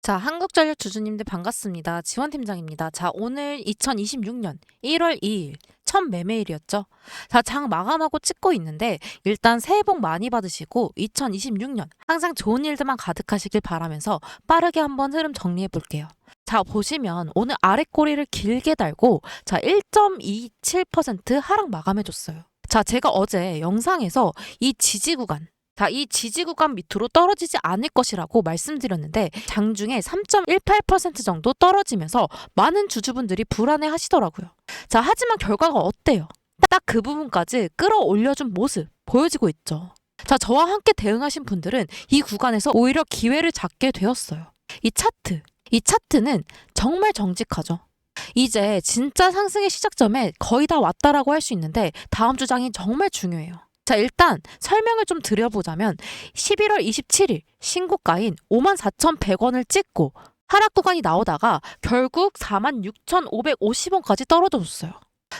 자, 한국전력 주주님들 반갑습니다. 지원팀장입니다. 자, 오늘 2026년 1월 2일 첫 매매일이었죠. 자, 장 마감하고 찍고 있는데 일단 새해 복 많이 받으시고 2026년 항상 좋은 일들만 가득하시길 바라면서 빠르게 한번 흐름 정리해 볼게요. 자, 보시면 오늘 아래 꼬리를 길게 달고 자, 1.27% 하락 마감해줬어요. 자, 제가 어제 영상에서 이 지지 구간 이 지지 구간 밑으로 떨어지지 않을 것이라고 말씀드렸는데 장중에 3.18% 정도 떨어지면서 많은 주주분들이 불안해 하시더라고요. 자, 하지만 결과가 어때요? 딱 그 부분까지 끌어올려준 모습 보여지고 있죠. 자, 저와 함께 대응하신 분들은 이 구간에서 오히려 기회를 잡게 되었어요. 이 차트는 정말 정직하죠. 이제 진짜 상승의 시작점에 거의 다 왔다라고 할 수 있는데 다음 주장이 정말 중요해요. 자, 일단 설명을 좀 드려보자면 11월 27일 신고가인 54,100원을 찍고 하락 구간이 나오다가 결국 46,550원까지 떨어졌어요.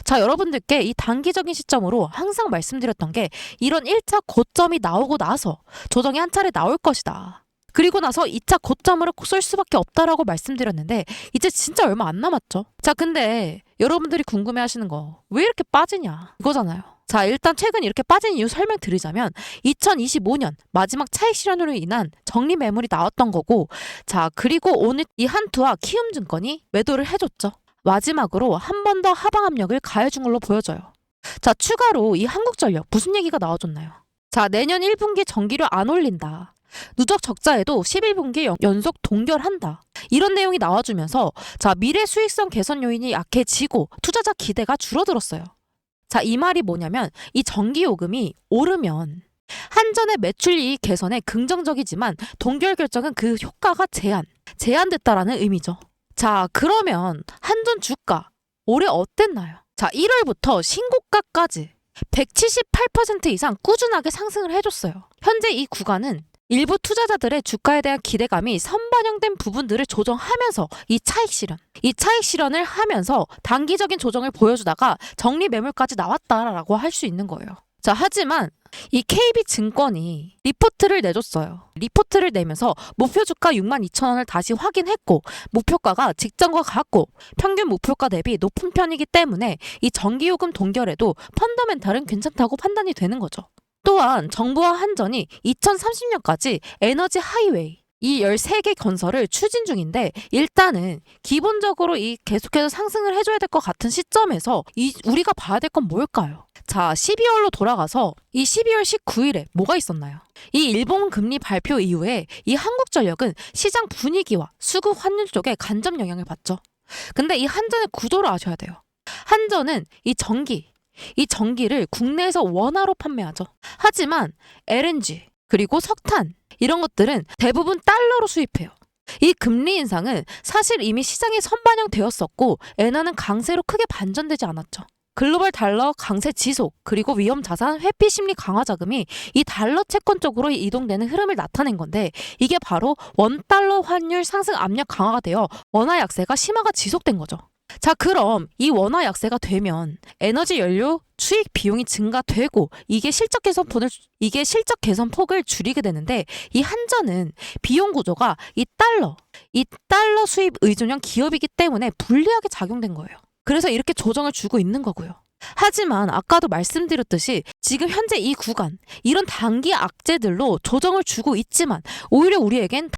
자, 여러분들께 이 단기적인 시점으로 항상 말씀드렸던 게 이런 1차 고점이 나오고 나서 조정이 한 차례 나올 것이다. 그리고 나서 2차 고점으로 쏠 수밖에 없다라고 말씀드렸는데 이제 진짜 얼마 안 남았죠. 자, 근데 여러분들이 궁금해하시는 거 왜 이렇게 빠지냐 이거잖아요. 자, 일단 최근 이렇게 빠진 이유 설명드리자면 2025년 마지막 차익 실현으로 인한 정리 매물이 나왔던 거고, 자, 그리고 오늘 이 한투와 키움증권이 매도를 해줬죠. 마지막으로 한 번 더 하방 압력을 가해준 걸로 보여져요. 자, 추가로 이 한국전력 무슨 얘기가 나와줬나요? 자, 내년 1분기 전기료 안 올린다. 누적 적자에도 11분기 연속 동결한다. 이런 내용이 나와주면서 자, 미래 수익성 개선 요인이 약해지고 투자자 기대가 줄어들었어요. 자, 이 말이 뭐냐면 이 전기요금이 오르면 한전의 매출이익 개선에 긍정적이지만 동결 결정은 그 효과가 제한됐다라는 의미죠. 자, 그러면 한전 주가 올해 어땠나요? 자, 1월부터 신고가까지 178% 이상 꾸준하게 상승을 해줬어요. 현재 이 구간은 일부 투자자들의 주가에 대한 기대감이 선반영된 부분들을 조정하면서 이 차익 실현을 하면서 단기적인 조정을 보여주다가 정리 매물까지 나왔다라고 할 수 있는 거예요. 자, 하지만 이 KB증권이 리포트를 내줬어요. 리포트를 내면서 목표 주가 62,000원을 다시 확인했고 목표가가 직전과 같고 평균 목표가 대비 높은 편이기 때문에 이 전기요금 동결에도 펀더멘탈은 괜찮다고 판단이 되는 거죠. 또한 정부와 한전이 2030년까지 에너지 하이웨이 이 13개 건설을 추진 중인데 일단은 기본적으로 이 계속해서 상승을 해줘야 될 것 같은 시점에서 우리가 봐야 될 건 뭘까요? 자, 12월로 돌아가서 이 12월 19일에 뭐가 있었나요? 이 일본 금리 발표 이후에 이 한국전력은 시장 분위기와 수급 환율 쪽에 간접 영향을 받죠. 근데 이 한전의 구조를 아셔야 돼요. 한전은 이 전기를 국내에서 원화로 판매하죠. 하지만 LNG 그리고 석탄 이런 것들은 대부분 달러로 수입해요. 이 금리 인상은 사실 이미 시장에 선반영되었었고 엔화는 강세로 크게 반전되지 않았죠. 글로벌 달러 강세 지속 그리고 위험 자산 회피 심리 강화 자금이 이 달러 채권 쪽으로 이동되는 흐름을 나타낸 건데 이게 바로 원달러 환율 상승 압력 강화가 되어 원화 약세가 심화가 지속된 거죠. 자, 그럼 이 원화 약세가 되면 에너지 연료 수익 비용이 증가되고 이게 실적 개선 폭을 줄이게 되는데 이 한전은 비용 구조가 이 달러 수입 의존형 기업이기 때문에 불리하게 작용된 거예요. 그래서 이렇게 조정을 주고 있는 거고요. 하지만 아까도 말씀드렸듯이 지금 현재 이 구간 이런 단기 악재들로 조정을 주고 있지만 오히려 우리에겐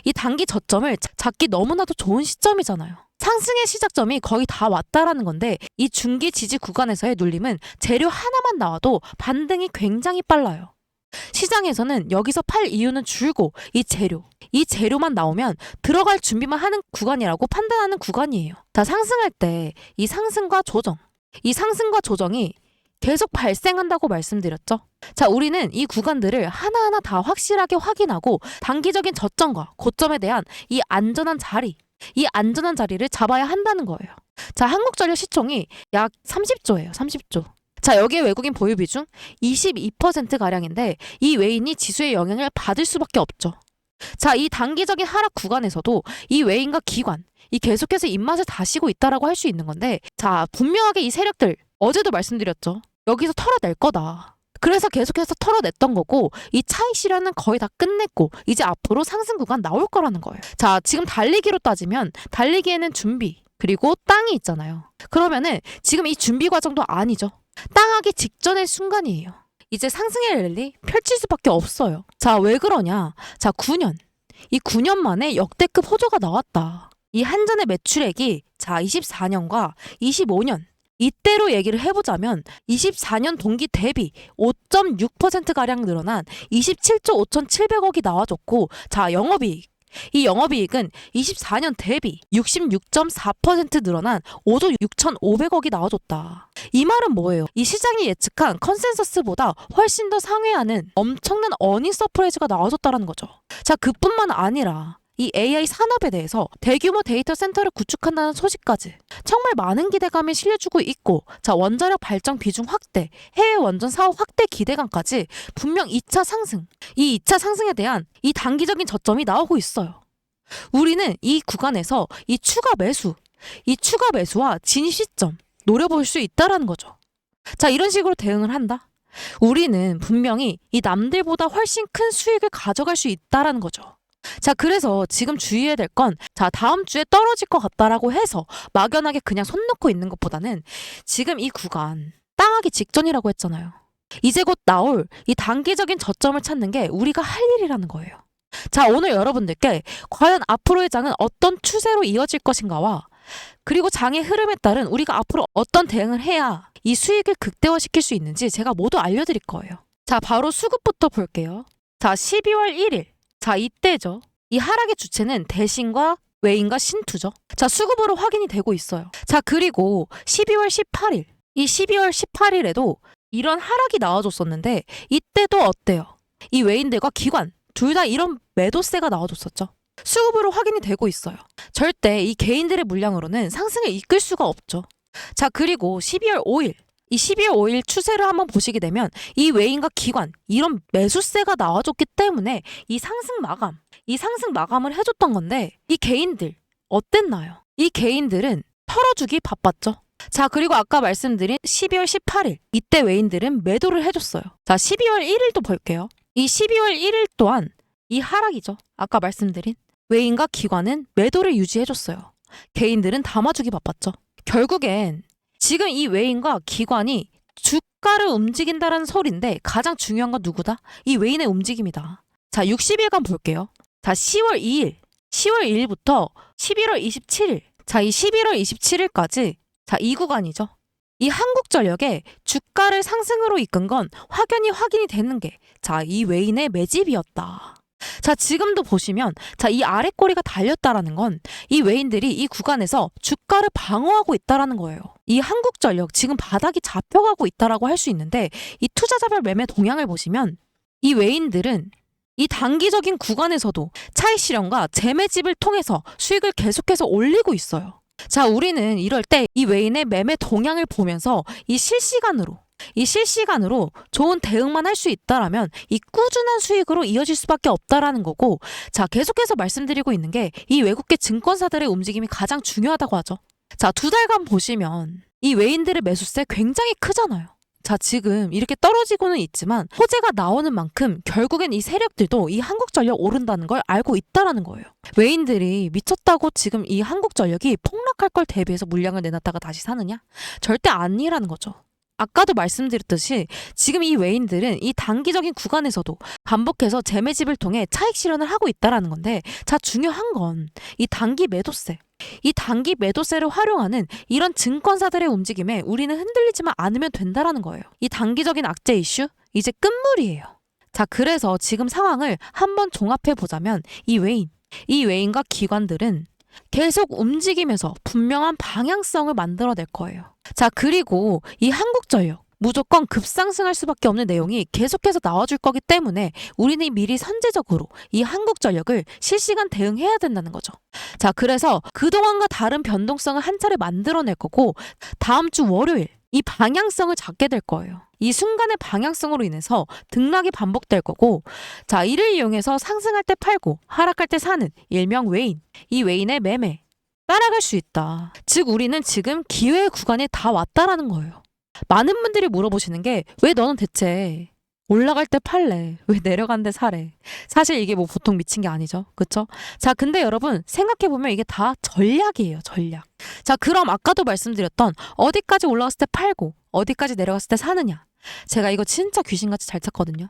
이 단기 저점을 잡기 너무나도 좋은 시점이잖아요. 상승의 시작점이 거의 다 왔다라는 건데 이 중기 지지 구간에서의 눌림은 재료 하나만 나와도 반등이 굉장히 빨라요. 시장에서는 여기서 팔 이유는 줄고 이 재료만 나오면 들어갈 준비만 하는 구간이라고 판단하는 구간이에요. 자, 상승할 때 이 상승과 조정이 계속 발생한다고 말씀드렸죠. 자, 우리는 이 구간들을 하나하나 다 확실하게 확인하고 단기적인 저점과 고점에 대한 이 안전한 자리를 잡아야 한다는 거예요. 자, 한국전력 시총이 약 30조예요. 30조. 자, 여기에 외국인 보유 비중 22%가량인데 이 외인이 지수의 영향을 받을 수밖에 없죠. 자, 이 단기적인 하락 구간에서도 이 외인과 기관, 이 계속해서 입맛을 다시고 있다라고 할 수 있는 건데 자, 분명하게 이 세력들 어제도 말씀드렸죠. 여기서 털어낼 거다. 그래서 계속해서 털어냈던 거고 이 차익 실현은 거의 다 끝냈고 이제 앞으로 상승 구간 나올 거라는 거예요. 자, 지금 달리기로 따지면 달리기에는 준비 그리고 땅이 있잖아요. 그러면은 지금 이 준비 과정도 아니죠. 땅하기 직전의 순간이에요. 이제 상승의 랠리 펼칠 수밖에 없어요. 자, 왜 그러냐? 자, 9년. 이 9년 만에 역대급 호조가 나왔다. 이 한전의 매출액이 자 24년과 25년 이때로 얘기를 해보자면 24년 동기 대비 5.6%가량 늘어난 27조 5,700억이 나와줬고 자 영업이익 이 영업이익은 24년 대비 66.4% 늘어난 5조 6,500억이 나와줬다. 이 말은 뭐예요? 이 시장이 예측한 컨센서스보다 훨씬 더 상회하는 엄청난 어닝 서프라이즈가 나와줬다는 거죠. 자, 그뿐만 아니라 이 AI 산업에 대해서 대규모 데이터 센터를 구축한다는 소식까지 정말 많은 기대감이 실려주고 있고 자 원자력 발전 비중 확대, 해외 원전 사업 확대 기대감까지 분명 2차 상승, 이 2차 상승에 대한 이 단기적인 저점이 나오고 있어요. 우리는 이 구간에서 이 추가 매수와 진입 시점 노려볼 수 있다라는 거죠. 자, 이런 식으로 대응을 한다. 우리는 분명히 이 남들보다 훨씬 큰 수익을 가져갈 수 있다라는 거죠. 자, 그래서 지금 주의해야 될 건 자 다음 주에 떨어질 것 같다라고 해서 막연하게 그냥 손 놓고 있는 것보다는 지금 이 구간 땅하기 직전이라고 했잖아요. 이제 곧 나올 이 단기적인 저점을 찾는 게 우리가 할 일이라는 거예요. 자, 오늘 여러분들께 과연 앞으로의 장은 어떤 추세로 이어질 것인가와 그리고 장의 흐름에 따른 우리가 앞으로 어떤 대응을 해야 이 수익을 극대화시킬 수 있는지 제가 모두 알려드릴 거예요. 자, 바로 수급부터 볼게요. 자, 12월 1일 자, 이때죠. 이 하락의 주체는 대신과 외인과 신투죠. 자, 수급으로 확인이 되고 있어요. 자, 그리고 12월 18일. 이 12월 18일에도 이런 하락이 나와줬었는데 이때도 어때요? 이 외인들과 기관 둘 다 이런 매도세가 나와줬었죠. 수급으로 확인이 되고 있어요. 절대 이 개인들의 물량으로는 상승을 이끌 수가 없죠. 자, 그리고 12월 5일. 이 12월 5일 추세를 한번 보시게 되면 이 외인과 기관 이런 매수세가 나와줬기 때문에 이 상승 마감을 해줬던 건데 이 개인들 어땠나요? 이 개인들은 털어주기 바빴죠. 자, 그리고 아까 말씀드린 12월 18일 이때 외인들은 매도를 해줬어요. 자, 12월 1일도 볼게요. 이 12월 1일 또한 이 하락이죠. 아까 말씀드린 외인과 기관은 매도를 유지해줬어요. 개인들은 담아주기 바빴죠. 결국엔 지금 이 외인과 기관이 주가를 움직인다라는 소리인데 가장 중요한 건 누구다? 이 외인의 움직임이다. 자, 60일간 볼게요. 자, 10월 2일부터 11월 27일. 자, 이 11월 27일까지 자, 이 구간이죠. 이 한국전력의 주가를 상승으로 이끈 건 확연히 확인이 되는 게 자, 이 외인의 매집이었다. 자, 지금도 보시면 자, 이 아래 꼬리가 달렸다라는 건 이 외인들이 이 구간에서 주가를 방어하고 있다라는 거예요. 이 한국전력 지금 바닥이 잡혀가고 있다라고 할 수 있는데 이 투자자별 매매 동향을 보시면 이 외인들은 이 단기적인 구간에서도 차익 실현과 재매집을 통해서 수익을 계속해서 올리고 있어요. 자, 우리는 이럴 때 이 외인의 매매 동향을 보면서 이 실시간으로 좋은 대응만 할 수 있다라면 이 꾸준한 수익으로 이어질 수밖에 없다라는 거고 자, 계속해서 말씀드리고 있는 게 이 외국계 증권사들의 움직임이 가장 중요하다고 하죠. 자, 2달간 보시면 이 외인들의 매수세 굉장히 크잖아요. 자, 지금 이렇게 떨어지고는 있지만 호재가 나오는 만큼 결국엔 이 세력들도 이 한국전력 오른다는 걸 알고 있다라는 거예요. 외인들이 미쳤다고 지금 이 한국전력이 폭락할 걸 대비해서 물량을 내놨다가 다시 사느냐? 절대 아니라는 거죠. 아까도 말씀드렸듯이 지금 이 외인들은 이 단기적인 구간에서도 반복해서 재매집을 통해 차익 실현을 하고 있다라는 건데 자, 중요한 건 이 단기 매도세를 활용하는 이런 증권사들의 움직임에 우리는 흔들리지만 않으면 된다라는 거예요. 이 단기적인 악재 이슈 이제 끝물이에요. 자, 그래서 지금 상황을 한번 종합해 보자면 이 외인과 기관들은 계속 움직이면서 분명한 방향성을 만들어낼 거예요. 자, 그리고 이 한국전력 무조건 급상승할 수밖에 없는 내용이 계속해서 나와줄 거기 때문에 우리는 미리 선제적으로 이 한국전력을 실시간 대응해야 된다는 거죠. 자, 그래서 그동안과 다른 변동성을 한 차례 만들어낼 거고 다음 주 월요일 이 방향성을 잡게 될 거예요. 이 순간의 방향성으로 인해서 등락이 반복될 거고 자, 이를 이용해서 상승할 때 팔고 하락할 때 사는 일명 외인, 이 외인의 매매 따라갈 수 있다. 즉 우리는 지금 기회의 구간에 다 왔다라는 거예요. 많은 분들이 물어보시는 게 왜 너는 대체 올라갈 때 팔래? 왜 내려간 데 사래? 사실 이게 뭐 보통 미친 게 아니죠. 그쵸? 자, 근데 여러분 생각해보면 이게 다 전략이에요. 전략. 자, 그럼 아까도 말씀드렸던 어디까지 올라갔을 때 팔고 어디까지 내려갔을 때 사느냐. 제가 이거 진짜 귀신같이 잘 찾거든요.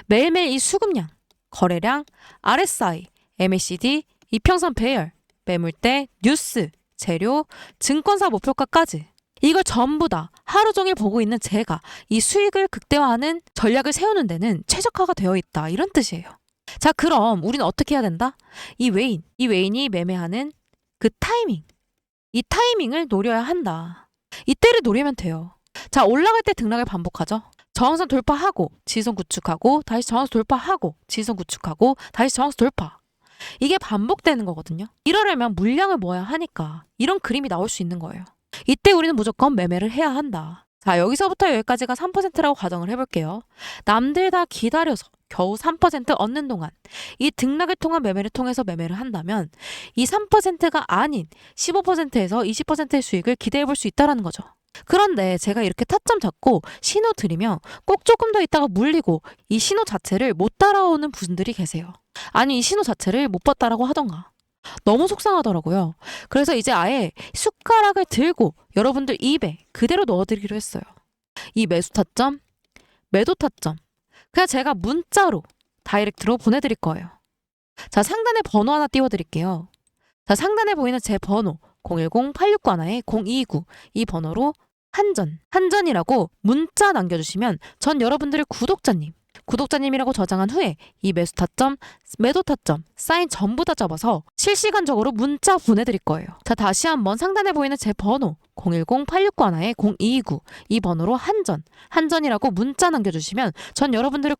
매일매일 이 수급량, 거래량, RSI, MACD, 이평선 배열, 매물대, 뉴스, 재료, 증권사 목표가까지 이걸 전부 다 하루 종일 보고 있는 제가 이 수익을 극대화하는 전략을 세우는 데는 최적화가 되어 있다. 이런 뜻이에요. 자, 그럼 우리는 어떻게 해야 된다? 이 외인이 매매하는 그 타이밍, 이 타이밍을 노려야 한다. 이때를 노리면 돼요. 자, 올라갈 때 등락을 반복하죠. 저항선 돌파하고 지지선 구축하고 다시 저항선 돌파하고 지지선 구축하고 다시 저항선 돌파. 이게 반복되는 거거든요. 이러려면 물량을 모아야 하니까 이런 그림이 나올 수 있는 거예요. 이때 우리는 무조건 매매를 해야 한다. 자, 여기서부터 여기까지가 3%라고 가정을 해볼게요. 남들 다 기다려서 겨우 3% 얻는 동안 이 등락을 통한 매매를 통해서 매매를 한다면 이 3%가 아닌 15%에서 20%의 수익을 기대해 볼 수 있다는 거죠. 그런데 제가 이렇게 타점 잡고 신호 드리면 꼭 조금 더 있다가 물리고 이 신호 자체를 못 따라오는 분들이 계세요. 아니, 이 신호 자체를 못 봤다라고 하던가. 너무 속상하더라고요. 그래서 이제 아예 숟가락을 들고 여러분들 입에 그대로 넣어드리기로 했어요. 이 매수 타점, 매도 타점. 그냥 제가 문자로 다이렉트로 보내드릴 거예요. 자, 상단에 번호 하나 띄워드릴게요. 자, 상단에 보이는 제 번호 010-869-029 이 번호로 한전이라고 문자 남겨주시면 전 여러분들의 구독자님이라고 저장한 후에 이 매수 타점, 매도 타점, 사인 전부 다 잡아서 실시간적으로 문자 보내드릴 거예요. 자, 다시 한번 상단에 보이는 제 번호 010-869-029 이 번호로 한전이라고 문자 남겨주시면 전 여러분들의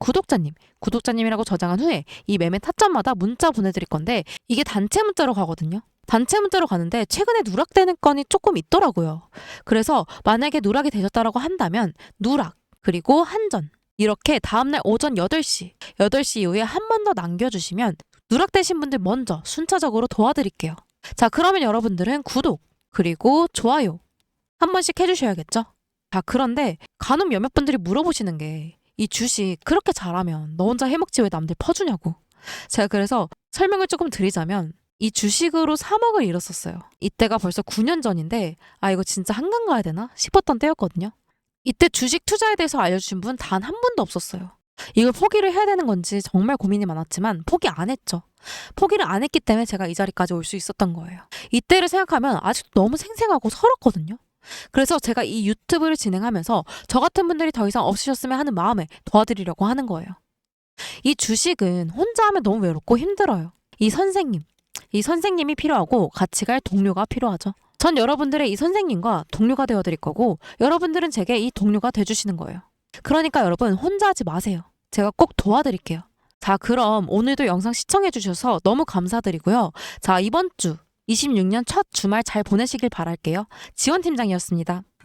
구독자님이라고 저장한 후에 이 매매 타점마다 문자 보내드릴 건데 이게 단체 문자로 가거든요. 단체 문자로 가는데 최근에 누락되는 건이 조금 있더라고요. 그래서 만약에 누락이 되셨다라고 한다면 누락 그리고 한전 이렇게 다음날 오전 8시 이후에 한 번 더 남겨주시면 누락되신 분들 먼저 순차적으로 도와드릴게요. 자, 그러면 여러분들은 구독 그리고 좋아요 한 번씩 해주셔야겠죠? 자, 그런데 간혹 몇몇 분들이 물어보시는 게 이 주식 그렇게 잘하면 너 혼자 해먹지 왜 남들 퍼주냐고. 제가 그래서 설명을 조금 드리자면 이 주식으로 3억을 잃었었어요. 이때가 벌써 9년 전인데 아, 이거 진짜 한강 가야 되나 싶었던 때였거든요. 이때 주식 투자에 대해서 알려주신 분 단 한 분도 없었어요. 이걸 포기를 해야 되는 건지 정말 고민이 많았지만 포기 안 했죠. 포기를 안 했기 때문에 제가 이 자리까지 올 수 있었던 거예요. 이때를 생각하면 아직도 너무 생생하고 서럽거든요. 그래서 제가 이 유튜브를 진행하면서 저 같은 분들이 더 이상 없으셨으면 하는 마음에 도와드리려고 하는 거예요. 이 주식은 혼자 하면 너무 외롭고 힘들어요. 이 선생님이 필요하고 같이 갈 동료가 필요하죠. 전 여러분들의 이 선생님과 동료가 되어드릴 거고 여러분들은 제게 이 동료가 돼주시는 거예요. 그러니까 여러분 혼자 하지 마세요. 제가 꼭 도와드릴게요. 자, 그럼 오늘도 영상 시청해주셔서 너무 감사드리고요. 자, 이번 주 26년 첫 주말 잘 보내시길 바랄게요. 지원팀장이었습니다.